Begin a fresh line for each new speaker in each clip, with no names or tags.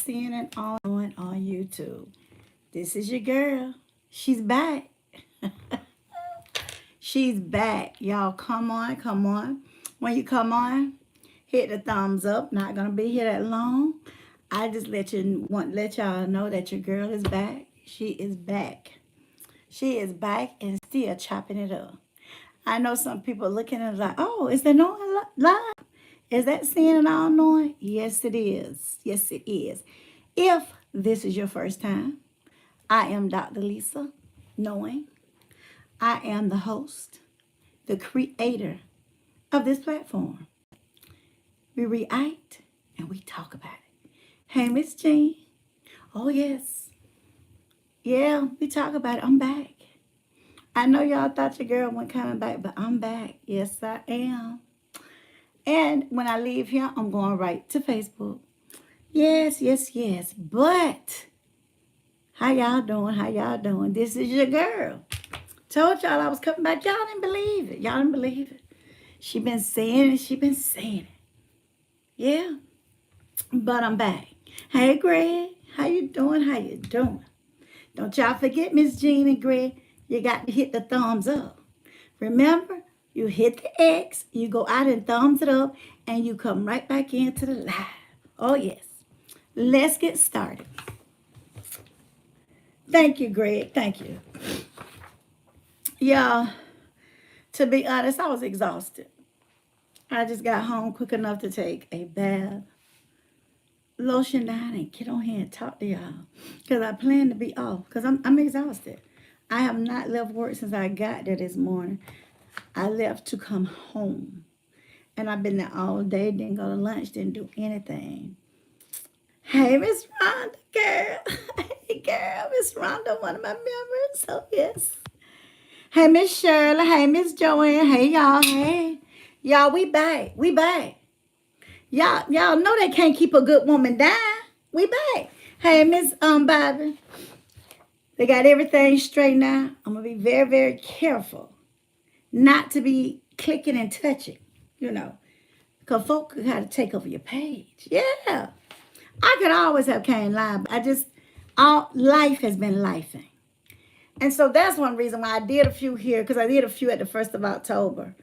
seeing it on YouTube. This is your girl. She's back. She's back. Y'all come on, come on. When you come on, hit the thumbs up. Not gonna be here that long. I just let y'all know that your girl is back. She is back. She is back and still chopping it up. I know some people looking at it like, oh, is there no live? Is that seeing and all knowing? Yes, it is. Yes, it is. If this is your first time, I am Dr. Lisa, knowing I am the host, the creator of this platform. We react and we talk about it. Hey, Miss Jean. Oh, yes. Yeah, we talk about it. I'm back. I know y'all thought your girl wasn't coming back, but I'm back. Yes, I am. And when I leave here, I'm going right to Facebook. Yes, yes, yes. But how y'all doing? How y'all doing? This is your girl. Told y'all I was coming back. Y'all didn't believe it. Y'all didn't believe it. She been saying it. She been saying it. Yeah. But I'm back. Hey, Greg. How you doing? How you doing? Don't y'all forget, Miss Jean and Greg, you got to hit the thumbs up. Remember, you hit the X, you go out and thumbs it up, and you come right back into the live. Oh, yes. Let's get started. Thank you, Greg. Thank you. Y'all, to be honest, I was exhausted. I just got home quick enough to take a bath, lotion down, and get on here and talk to y'all. Because I plan to be off because I'm exhausted. I have not left work since I got there this morning. I left to come home. And I've been there all day, didn't go to lunch, didn't do anything. Hey, Miss Rhonda, girl. Hey, girl, Miss Rhonda, one of my members. So, yes. Hey, Miss Shirley. Hey, Miss Joanne. Hey, y'all. Hey. Y'all, we back. We back. Y'all know they can't keep a good woman down. We back. Hey, Miss Bobby. They got everything straight now. I'm going to be very, very careful not to be clicking and touching, because folk got to take over your page. Yeah. I could always have came live, but all life has been lifing. And so that's one reason why I did a few here, because I did a few at the 1st of October.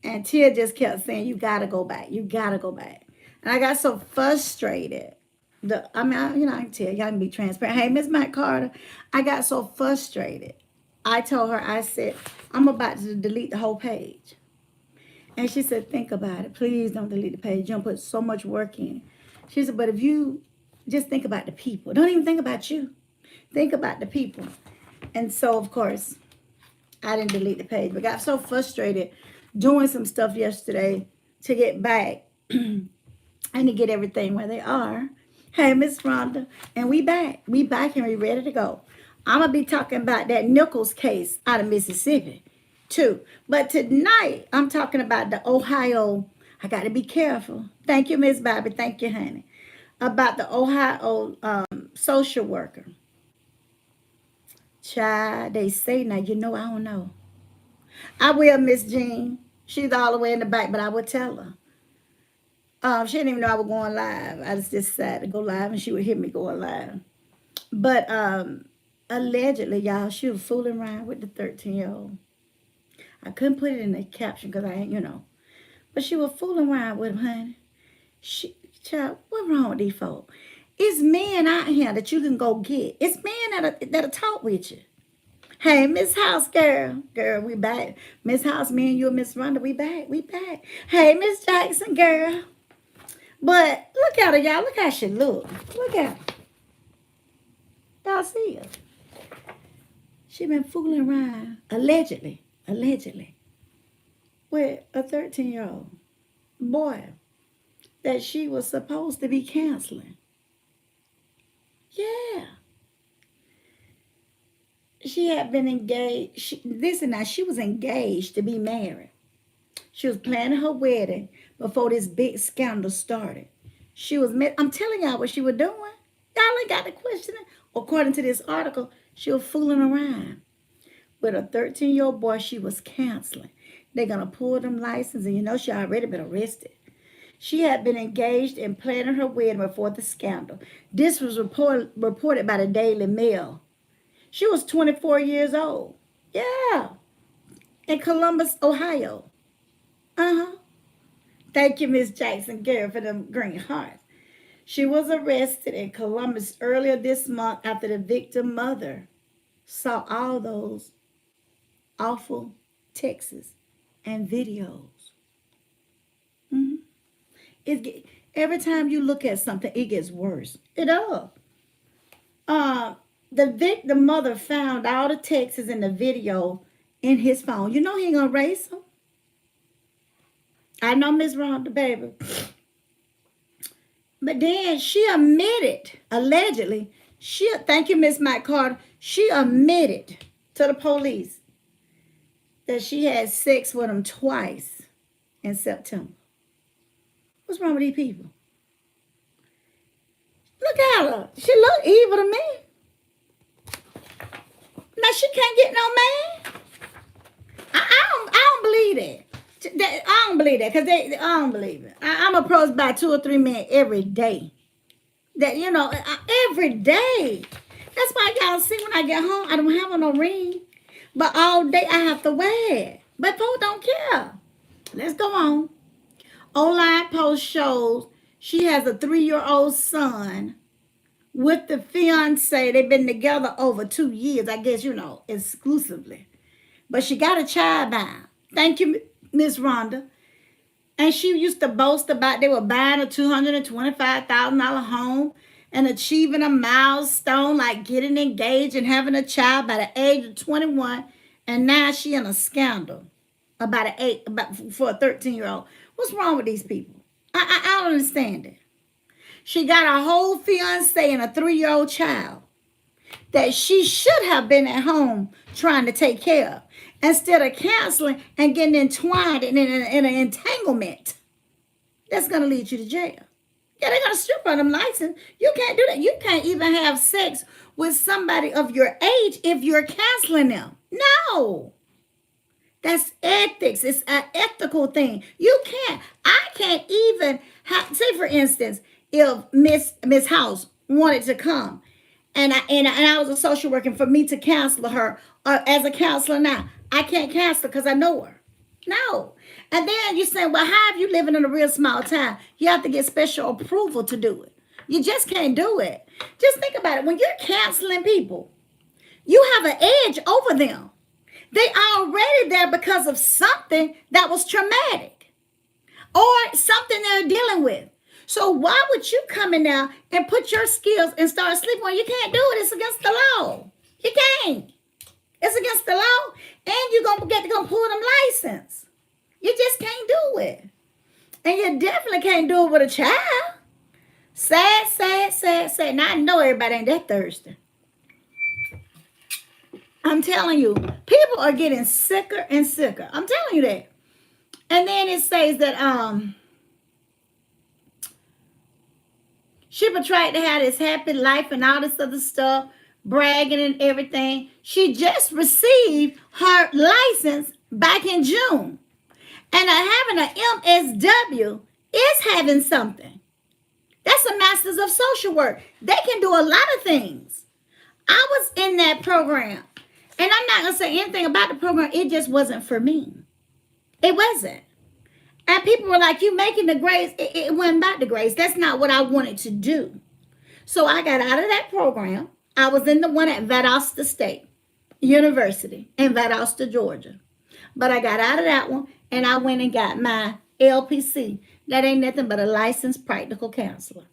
And Tia just kept saying, you got to go back. You got to go back. And I got so frustrated. I can tell, y'all can be transparent. Hey, Miss Matt Carter, I got so frustrated. I told her, I said, I'm about to delete the whole page. And she said, think about it. Please don't delete the page. You don't put so much work in it. She said, but if you just think about the people. Don't even think about you. Think about the people. And so, of course, I didn't delete the page. But got so frustrated doing some stuff yesterday to get back and to get everything where they are. Hey, Miss Rhonda. And we back. We back and we ready to go. I'm going to be talking about that Nichols case out of Mississippi, too. But tonight, I'm talking about the Ohio. I got to be careful. Thank you, Miss Bobby. Thank you, honey. About the Ohio social worker. Child, they say now, I don't know. I will, Miss Jean. She's all the way in the back, but I would tell her. She didn't even know I was going live. I just decided to go live, and she would hear me going live. But allegedly, y'all, she was fooling around with the 13-year-old. I couldn't put it in the caption because I ain't, But she was fooling around with him, honey. Child, what's wrong with these folks? It's men out here that you can go get. It's men that'll talk with you. Hey, Miss House, girl, we back. Miss House, me and you and Miss Rhonda, we back. Hey, Miss Jackson, girl. But look at her, y'all. Look how she look. Look at her. Y'all see her. She been fooling around, allegedly, with a 13-year-old boy that she was supposed to be counseling. Yeah. She had been engaged. She was engaged to be married. She was planning her wedding before this big scandal started. I'm telling y'all what she was doing. Y'all ain't got to question it. According to this article, she was fooling around with a 13-year-old boy she was counseling. They're going to pull them license, and she already been arrested. She had been engaged and planning her wedding before the scandal. This was reported by the Daily Mail. She was 24 years old. Yeah, in Columbus, Ohio. Uh-huh. Thank you, Miss Jackson Garrett, for them green hearts. She was arrested in Columbus earlier this month after the victim mother saw all those awful texts and videos. Mhm. Every time you look at something, it gets worse. It does. Uh, the victim mother found all the texts and the video in his phone. You know he ain't gonna erase them. I know Miss Rhonda, baby. But then she admitted, allegedly, thank you, Miss Mike Carter, she admitted to the police that she had sex with him twice in September. What's wrong with these people? Look at her. She look evil to me. Now she can't get no man. I don't believe that. I don't believe that because I don't believe it. I'm approached by 2 or 3 men every day. That every day. That's why y'all see when I get home, I don't have on no ring, but all day I have to wear it. But folks don't care. Let's go on. Online post shows she has a 3-year-old son with the fiance. They've been together over 2 years, I guess, exclusively. But she got a child bound. Thank you, Miss Rhonda. And she used to boast about they were buying a $225,000 home and achieving a milestone like getting engaged and having a child by the age of 21. And now she in a scandal about for a 13-year-old. What's wrong with these people? I don't understand it. She got a whole fiance and a 3-year-old child that she should have been at home trying to take care of instead of canceling and getting entwined in an entanglement that's going to lead you to jail. Yeah, they're going to strip on them license. You can't do that. You can't even have sex with somebody of your age if you're canceling them. No. That's ethics. It's an ethical thing. You can't. I can't even say, for instance, if Miss House wanted to come and I was a social worker, for me to cancel her as a counselor now, I can't cancel because I know her. No. And then you say, well, how have you living in a real small town? You have to get special approval to do it. You just can't do it. Just think about it. When you're canceling people, you have an edge over them. They are already there because of something that was traumatic or something they're dealing with. So why would you come in now and put your skills and start sleeping when you can't do it? It's against the law. You can't. It's against the law. And you're going to pull them license. You just can't do it. And you definitely can't do it with a child. Sad, sad, sad, sad. Now I know everybody ain't that thirsty. I'm telling you, people are getting sicker and sicker. I'm telling you that. And then it says that she portrayed to have this happy life and all this other stuff, bragging and everything. She just received her license back in June. And having an MSW is having something. That's a master's of social work. They can do a lot of things. I was in that program. And I'm not going to say anything about the program. It just wasn't for me. It wasn't. And people were like, you making the grades. It wasn't about the grades. That's not what I wanted to do. So I got out of that program. I was in the one at Valdosta State University in Valdosta, Georgia. But I got out of that one and I went and got my LPC. That ain't nothing but a licensed practical counselor.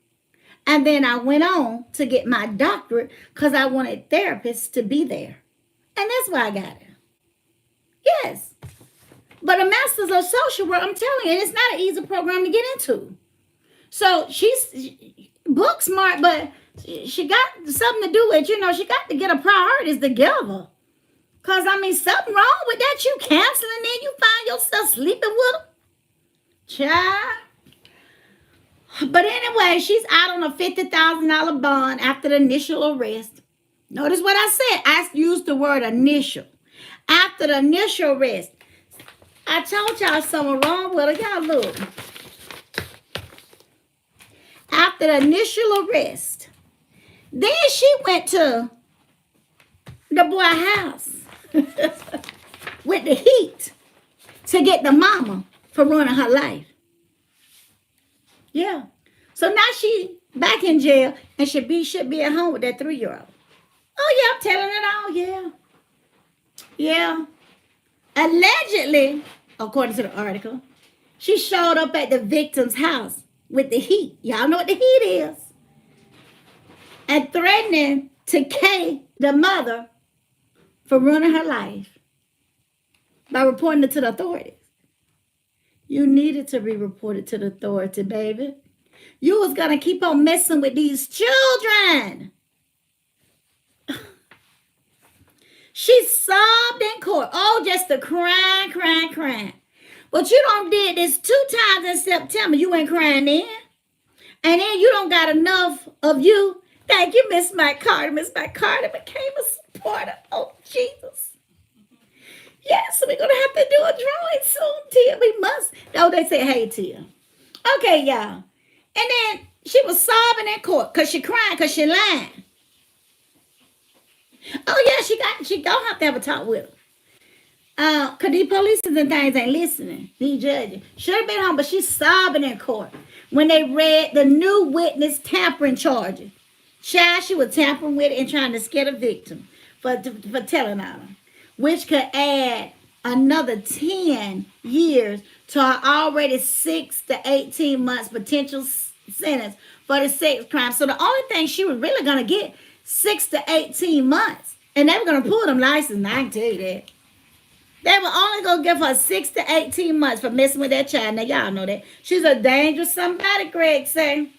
And then I went on to get my doctorate because I wanted therapists to be there. And that's why I got it. Yes. But a master's of social work, I'm telling you, it's not an easy program to get into. So she's book smart, but she got something to do with, she got to get her priorities together. Because, something wrong with that. You canceling, then you find yourself sleeping with them. Child. But anyway, she's out on a $50,000 bond after the initial arrest. Notice what I said. I used the word initial. After the initial arrest. I told y'all something wrong with her. Y'all look. after the initial arrest. Then she went to the boy's house with the heat to get the mama for ruining her life. Yeah. So now she back in jail and should be at home with that 3-year-old. Oh yeah, I'm telling it all. Yeah. Yeah. Allegedly, according to the article, she showed up at the victim's house with the heat. Y'all know what the heat is. And threatening to kill the mother for ruining her life by reporting it to the authorities. You needed to be reported to the authority, baby. You was going to keep on messing with these children. She sobbed in court. Oh, just a crying. But you don't did this 2 times in September. You ain't crying then. And then you don't got enough of you. Thank you, Miss Mike Carter. Miss Mike Carter became a supporter. Oh, Jesus. Yes, we're going to have to do a drawing soon, Tia. We must. Oh, they say, hey, Tia. Okay, y'all. And then she was sobbing in court because she crying because she lying. Oh, yeah, she don't have to have a talk with her. Because these police and things ain't listening. These judges. Should have been home, but she's sobbing in court when they read the new witness tampering charges. Child, she was tampering with it and trying to scare the victim for telling on her, which could add another 10 years to her already 6 to 18 months potential sentence for the sex crime. So the only thing she was really going to get 6 to 18 months. And they were going to pull them license. I can tell you that. They were only going to give her 6 to 18 months for messing with that child. Now, y'all know that. She's a dangerous somebody, Greg say.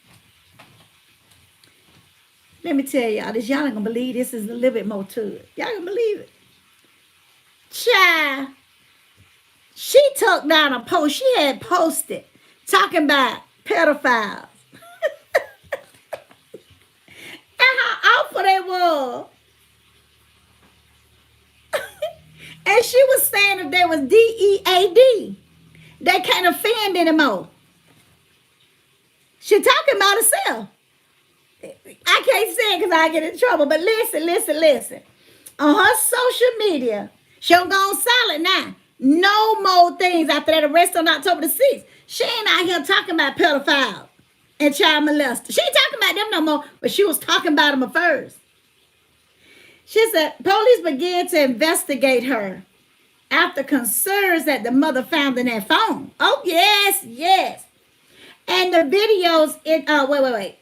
Let me tell y'all this. Y'all ain't going to believe this is a little bit more to it. Y'all going to believe it. Child, she took down a post she had posted talking about pedophiles. And how awful they were. And she was saying if there was DEAD, they can't offend anymore. She talking about herself. I can't say it because I get in trouble, but listen. On her social media, she'll go on silent now. No more things after that arrest on October the 6th. She ain't out here talking about pedophiles and child molesters. She ain't talking about them no more, but she was talking about them at first. She said police began to investigate her after concerns that the mother found in that phone. Oh, yes. And the videos wait.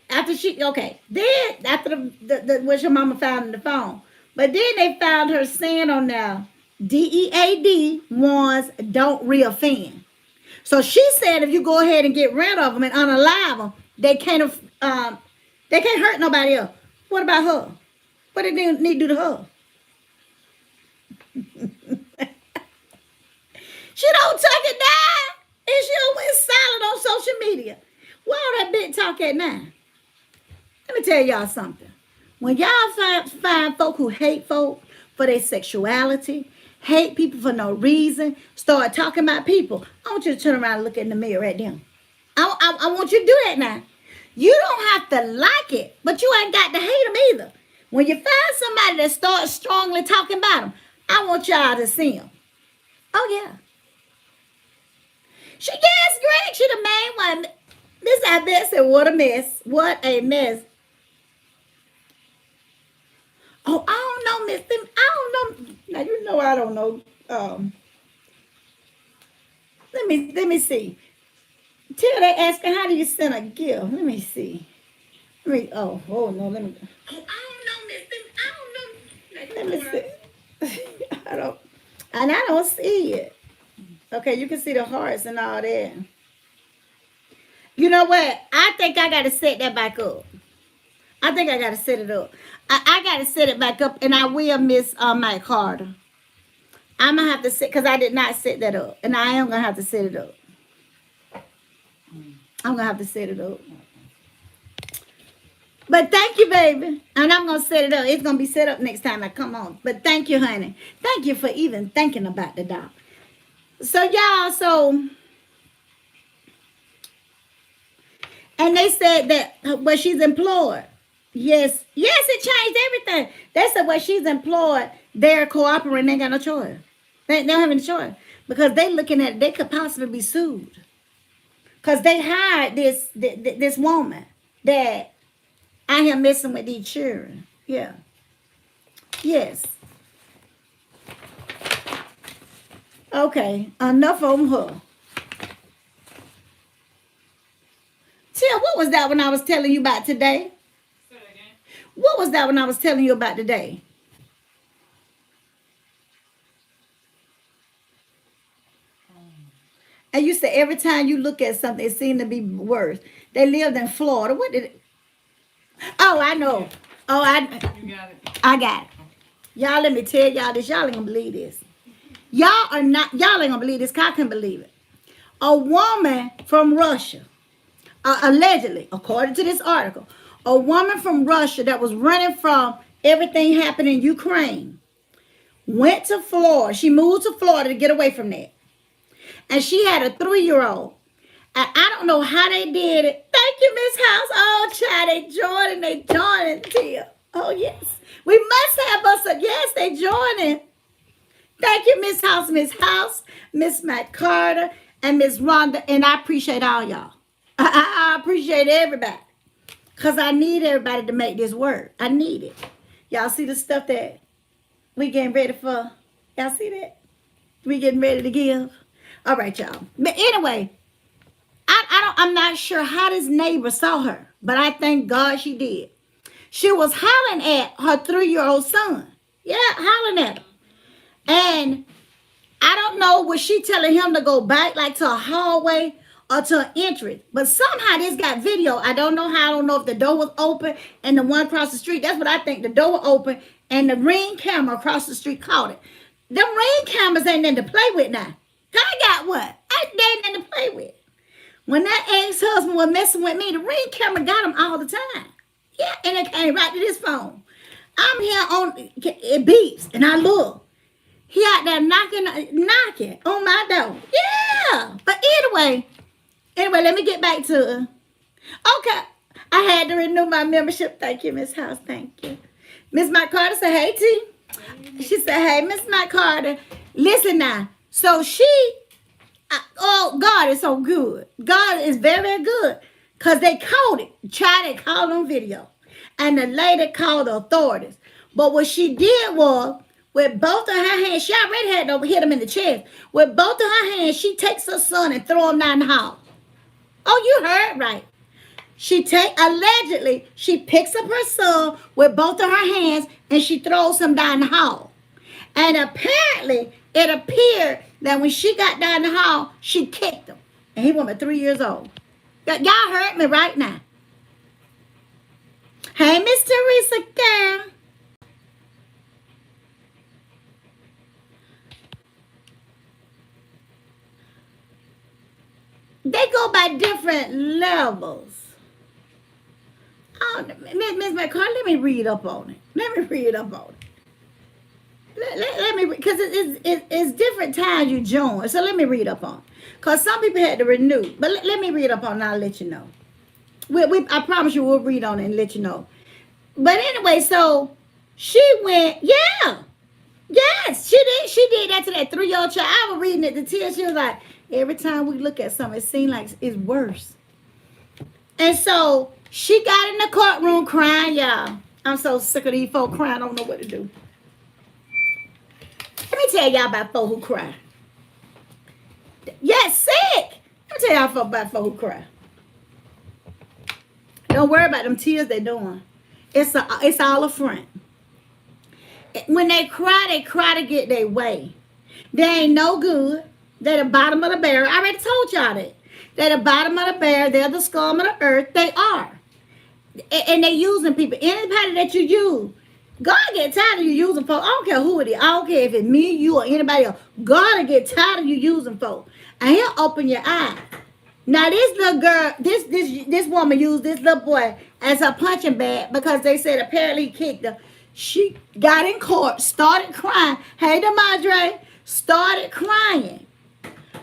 Then after the what your mama found in the phone. But then they found her saying on there, DEAD warns don't reoffend. So she said if you go ahead and get rid of them and unalive them, they can't hurt nobody else. What about her? What did they need to do to her? She don't take it down. And she don't went silent on social media. Why all that big talk at now? Let me tell y'all something. When y'all find folk who hate folk for their sexuality, hate people for no reason, start talking about people, I want you to turn around and look in the mirror at them. I want you to do that now. You don't have to like it, but you ain't got to hate them either. When you find somebody that starts strongly talking about them, I want y'all to see them. Oh, yeah. Yes, Greg, she the main one. This I bet said, what a mess. What a mess. Oh, I don't know, Miss. I don't know. Now, you know I don't know. Let me see. Till they asking, how do you send a gift? Let me see. No, let me. Oh, I don't know, Miss. I don't know. Let me see. I don't see it. Okay, you can see the hearts and all that. You know what? I think I got to set that back up. I think I got to set it up. I got to set it back up, and I will miss Mike Carter. I'm going to have to set, because I did not set that up, and I am going to have to set it up. I'm going to have to set it up. But thank you, baby. And I'm going to set it up. It's going to be set up next time I come on. But thank you, honey. Thank you for even thinking about the dog. So, y'all, And they said that well, she's employed. Yes, yes, it changed everything. They said well, she's employed. They're cooperating. They ain't got no choice. They don't have any choice because they looking at they could possibly be sued because they hired this woman that I am messing with these children. Yeah. Yes. Okay. Enough on her. Tia, what was that when I was telling you about today? Say it again. What was that when I was telling you about today? And you said every time you look at something, it seemed to be worse. They lived in Florida. What did it? Oh, I know. Oh,
You got it.
I got it. Y'all, let me tell y'all this. Y'all ain't gonna believe this. Y'all ain't gonna believe this. 'Cause I can believe it. A woman from Russia, allegedly, according to this article, a woman from Russia that was running from everything happening in Ukraine went to Florida. She moved to Florida to get away from that. And she had a 3-year-old. And I don't know how they did it. Thank you, Miss House. Oh, child, they joining, Tia. Oh, yes. We must have us a yes, they joining. Thank you, Miss House, Miss Matt Carter, and Miss Rhonda. And I appreciate all y'all. I appreciate everybody. Because I need everybody to make this work. I need it. Y'all see the stuff that we getting ready for? Y'all see that? We getting ready to give? All right, y'all. But anyway, I'm not sure how this neighbor saw her, but I thank God she did. She was hollering at her 3-year-old son. Yeah, hollering at him. And I don't know, was she telling him to go back like to a hallway or to an entrance? But somehow this got video. I don't know how. I don't know if the door was open and the one across the street. That's what I think. The door was open and the Ring camera across the street caught it. Them Ring cameras ain't nothing to play with now. I got what? They ain't nothing to play with. When that ex-husband was messing with me, the Ring camera got him all the time. Yeah, and it came right to this phone. I'm here on, it beeps, and I look. He out there knocking on my door. Yeah. But anyway, let me get back to okay. I had to renew my membership. Thank you, Miss House. Thank you. Miss Mike Carter said, hey, T. She said, hey, Miss Mike Carter. Listen now. So oh, God is so good. God is very, very good. Because they caught it. They called on video. And the lady called the authorities. But what she did was, with both of her hands, she already had to hit him in the chest. With both of her hands, she takes her son and throw him down the hall. Oh, you heard right. Allegedly, she picks up her son with both of her hands and she throws him down the hall. And apparently, it appeared that when she got down the hall, she kicked him. And he was 3 years old. Y'all heard me right now. Hey, Miss Teresa, girl. They go by different levels. Oh, Miss McCarthy, let me read up on it. Let me, because it's different times you join. So let me read up on it. Because some people had to renew. But let me read up on it and I'll let you know. I promise you we'll read on it and let you know. But anyway, so she went, yeah. Yes, she did that to that 3-year-old child. I was reading it to tears. She was like, every time we look at something, it seems like it's worse. And so she got in the courtroom crying, y'all. I'm so sick of these folks crying. I don't know what to do. Let me tell y'all about folks who cry. Yes, sick. Let me tell y'all about folks who cry. Don't worry about them tears they're doing. It's all a front. When they cry to get their way. They ain't no good. They're the bottom of the barrel. I already told y'all that. They're the bottom of the barrel. They're the scum of the earth. They are. And they using people. Anybody that you use, God get tired of you using folks. I don't care who it is. I don't care if it's me, you, or anybody else. God will get tired of you using folks. And he'll open your eyes. Now this little girl, this woman used this little boy as her punching bag because they said apparently he kicked her. She got in court, started crying. Hey, DeMadre, started crying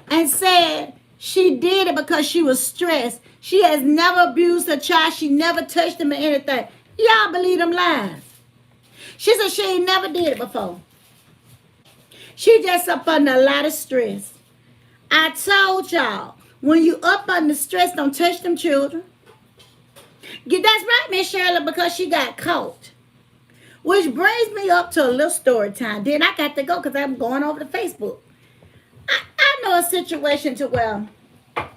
and said She did it because she was stressed. She has never abused her child. She never touched him or anything. Y'all believe them lies. She said she ain't never did it before. She just up under a lot of stress. I told y'all, when you up under stress, don't touch them children. That's right, Miss Shirley, because she got caught. Which brings me up to a little story time. Then I got to go because I'm going over to Facebook. I know a situation to where it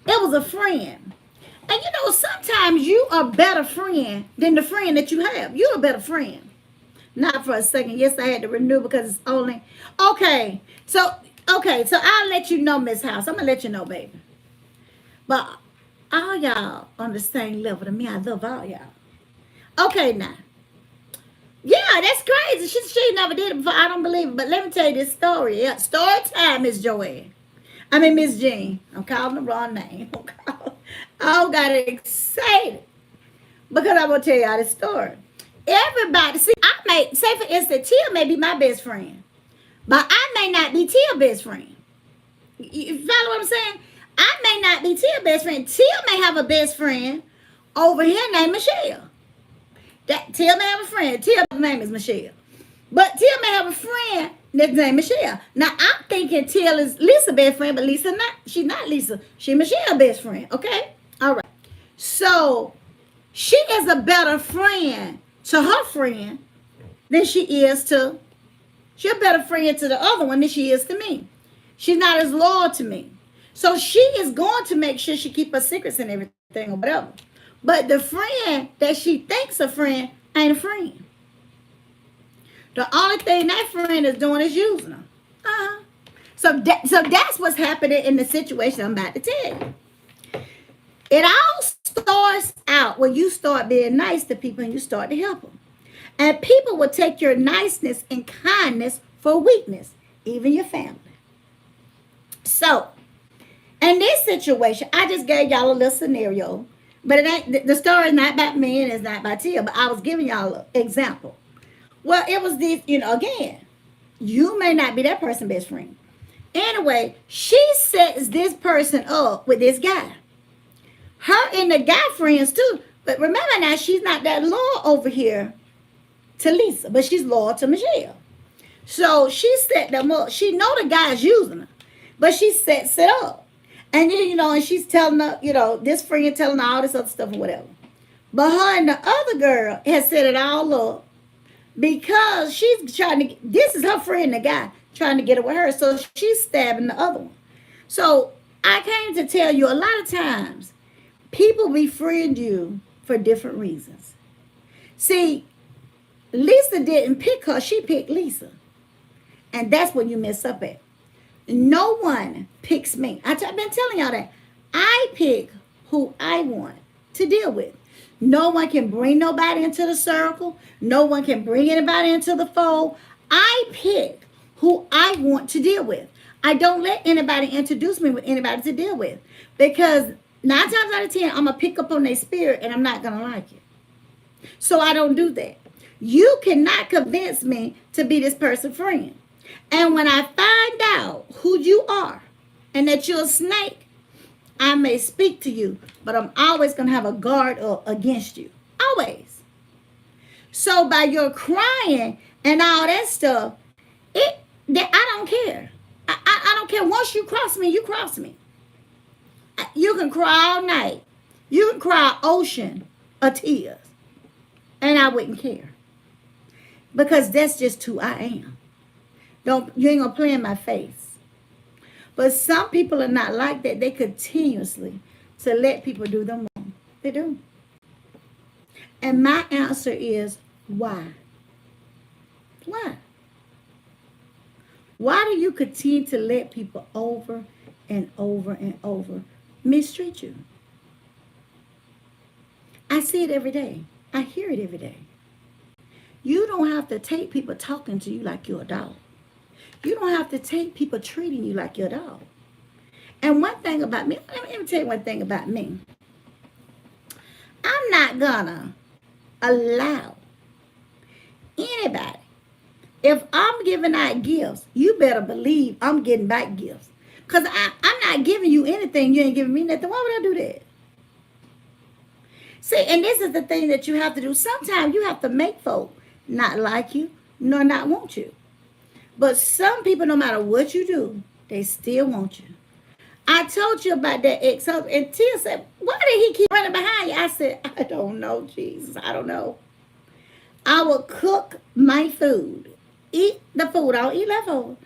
was a friend. And you know, sometimes you are a better friend than the friend that you have. You're a better friend. Not for a second. Yes, I had to renew because it's only so I'll let you know, Miss House. I'm gonna let you know, baby. But all y'all on the same level to me. I love all y'all. Okay, now. Yeah, that's crazy. She never did it before. I don't believe it. But let me tell you this story. Yeah, story time, Miss Joanne. I mean, Miss Jean. I'm calling the wrong name. I got excited because I'm gonna tell y'all this story. Everybody, see, I may say for instance, Tia may be my best friend, but I may not be Tia's best friend. You follow what I'm saying? I may not be Tia's best friend. Tia may have a best friend over here named Michelle. Tia may have a friend. Tia's name is Michelle. But Tia may have a friend that's named Michelle. Now I'm thinking Tia is Lisa's best friend, but Lisa not. She's not Lisa. She's Michelle's best friend. Okay? All right. So she is a better friend to her friend than she is to. She's a better friend to the other one than she is to me. She's not as loyal to me. So she is going to make sure she keep her secrets and everything or whatever. But the friend that she thinks a friend ain't a friend. The only thing that friend is doing is using her. Uh-huh. So that's what's happening in the situation I'm about to tell you. It all starts out when you start being nice to people and you start to help them. And people will take your niceness and kindness for weakness, even your family. So, in this situation, I just gave y'all a little scenario. But it ain't, the story is not about me and it's not about Tia, but I was giving y'all an example. Well, it was this, again, you may not be that person's best friend. Anyway, she sets this person up with this guy. Her and the guy friends too. But remember now, she's not that loyal over here to Lisa, but she's loyal to Michelle. So she set them up. She know the guy's using her, but she sets it up. And and she's telling her, this friend telling her all this other stuff or whatever. But her and the other girl has set it all up because she's trying to, this is her friend, the guy, trying to get it with her. So she's stabbing the other one. So I came to tell you a lot of times, people befriend you for different reasons. See, Lisa didn't pick her, she picked Lisa. And that's when you mess up at. No one picks me. I've been telling y'all that. I pick who I want to deal with. No one can bring nobody into the circle. No one can bring anybody into the fold. I pick who I want to deal with. I don't let anybody introduce me with anybody to deal with. Because 9 times out of 10, I'm going to pick up on their spirit and I'm not going to like it. So I don't do that. You cannot convince me to be this person's friend. And when I find out who you are and that you're a snake, I may speak to you, but I'm always going to have a guard up against you. Always. So by your crying and all that stuff, I don't care. I don't care. Once you cross me, you cross me. You can cry all night. You can cry an ocean of tears. And I wouldn't care. Because that's just who I am. You ain't gonna play in my face. But some people are not like that. They continuously to let people do them wrong. They do. And my answer is why? Why? Why do you continue to let people over and over and over mistreat you? I see it every day. I hear it every day. You don't have to take people talking to you like you're a dog. You don't have to take people treating you like you're a dog. And one thing about me, let me tell you one thing about me. I'm not gonna allow anybody. If I'm giving out gifts, you better believe I'm getting back gifts. Because I'm not giving you anything. You ain't giving me nothing. Why would I do that? See, and this is the thing that you have to do. Sometimes you have to make folk not like you, nor not want you. But some people, no matter what you do, they still want you. I told you about that ex husband, and Tia said, "Why did he keep running behind you?" I said, "I don't know, Jesus. I don't know." I would cook my food, eat the food, I'll eat leftover.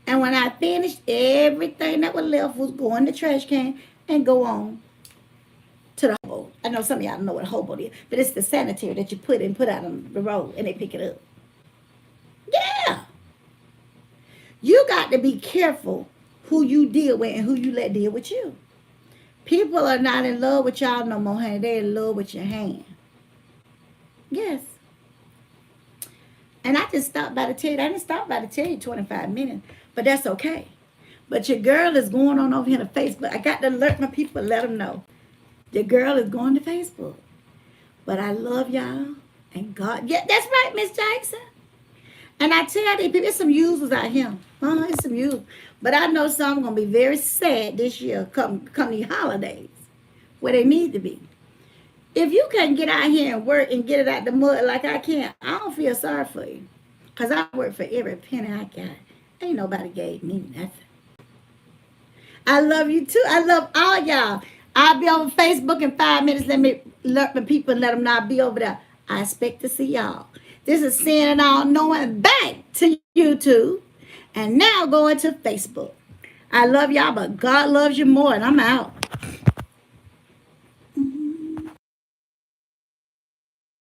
And when I finished, everything that was left was go in the trash can and go on to the hobo. I know some of y'all don't know what a hobo is, but it's the sanitary that you put out on the road and they pick it up. Yeah. You got to be careful who you deal with and who you let deal with you. People are not in love with y'all no more, honey. They're in love with your hand. Yes. And I just stopped by to tell you, I didn't stop by to tell you 25 minutes, but that's okay. But your girl is going on over here to Facebook. I got to alert my people, let them know. Your girl is going to Facebook. But I love y'all. And God, yeah, that's right, Miss Jackson. And I tell these people, there's some users out here. It's some users. But I know some going to be very sad this year come these holidays where they need to be. If you can't get out here and work and get it out the mud like I can, I don't feel sorry for you. Because I work for every penny I got. Ain't nobody gave me nothing. I love you too. I love all y'all. I'll be on Facebook in 5 minutes. Let me alert my people and let them know I'll be over there. I expect to see y'all. This is Seeing It All Knowing back to YouTube. And now going to Facebook. I love y'all, but God loves you more. And I'm out.